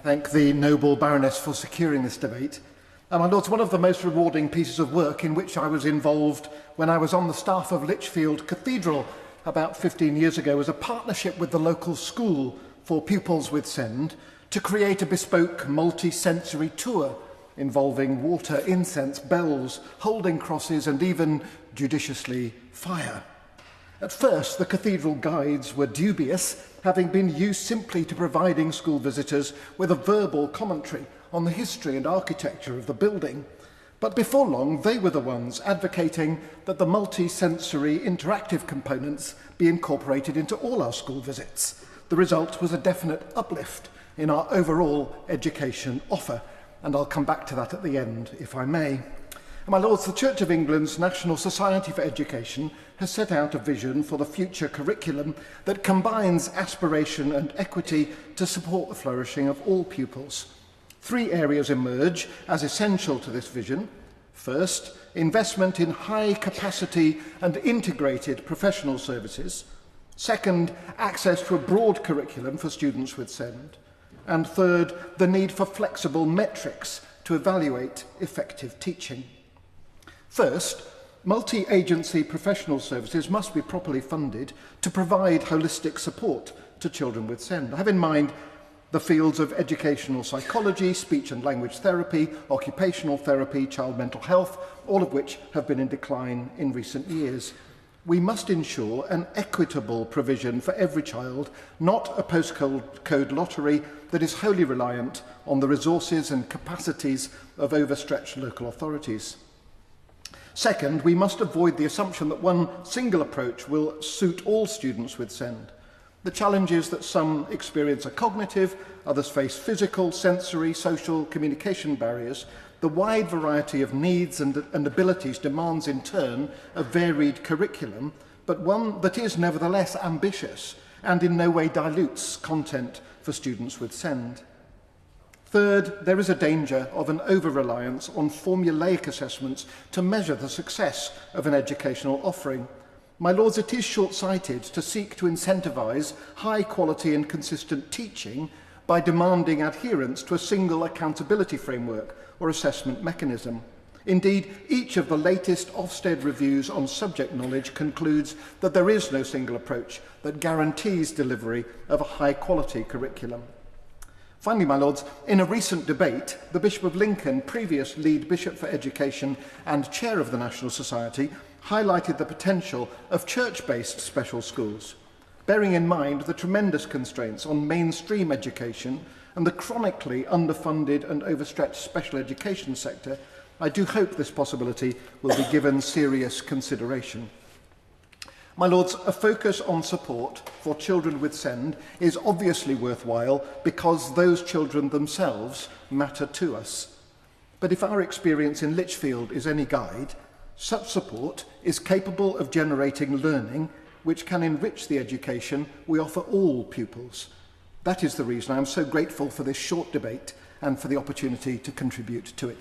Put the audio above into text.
thank the noble Baroness for securing this debate. My Lords, one of the most rewarding pieces of work in which I was involved when I was on the staff of Lichfield Cathedral about 15 years ago was a partnership with the local school for pupils with SEND to create a bespoke multi-sensory tour involving water, incense, bells, holding crosses and even, judiciously, fire. At first, the cathedral guides were dubious, having been used simply to providing school visitors with a verbal commentary on the history and architecture of the building. But before long, they were the ones advocating that the multi-sensory interactive components be incorporated into all our school visits. The result was a definite uplift in our overall education offer, and I'll come back to that at the end, if I may. My Lords, the Church of England's National Society for Education has set out a vision for the future curriculum that combines aspiration and equity to support the flourishing of all pupils. 3 areas emerge as essential to this vision. First, investment in high capacity and integrated professional services. Second, access to a broad curriculum for students with SEND. And third, the need for flexible metrics to evaluate effective teaching. First, multi-agency professional services must be properly funded to provide holistic support to children with SEND. I have in mind the fields of educational psychology, speech and language therapy, occupational therapy, child mental health, all of which have been in decline in recent years. We must ensure an equitable provision for every child, not a postcode lottery that is wholly reliant on the resources and capacities of overstretched local authorities. Second, we must avoid the assumption that one single approach will suit all students with SEND. The challenges that some experience are cognitive, others face physical, sensory, social, communication barriers. The wide variety of needs and abilities demands in turn a varied curriculum, but one that is nevertheless ambitious and in no way dilutes content for students with SEND. Third, there is a danger of an over-reliance on formulaic assessments to measure the success of an educational offering. My Lords, it is short-sighted to seek to incentivise high-quality and consistent teaching by demanding adherence to a single accountability framework or assessment mechanism. Indeed, each of the latest Ofsted reviews on subject knowledge concludes that there is no single approach that guarantees delivery of a high-quality curriculum. Finally, my Lords, in a recent debate, the Bishop of Lincoln, previous lead bishop for education and chair of the National Society, highlighted the potential of church-based special schools. Bearing in mind the tremendous constraints on mainstream education and the chronically underfunded and overstretched special education sector, I do hope this possibility will be given serious consideration. My Lords, a focus on support for children with SEND is obviously worthwhile because those children themselves matter to us. But if our experience in Lichfield is any guide, such support is capable of generating learning which can enrich the education we offer all pupils. That is the reason I am so grateful for this short debate and for the opportunity to contribute to it.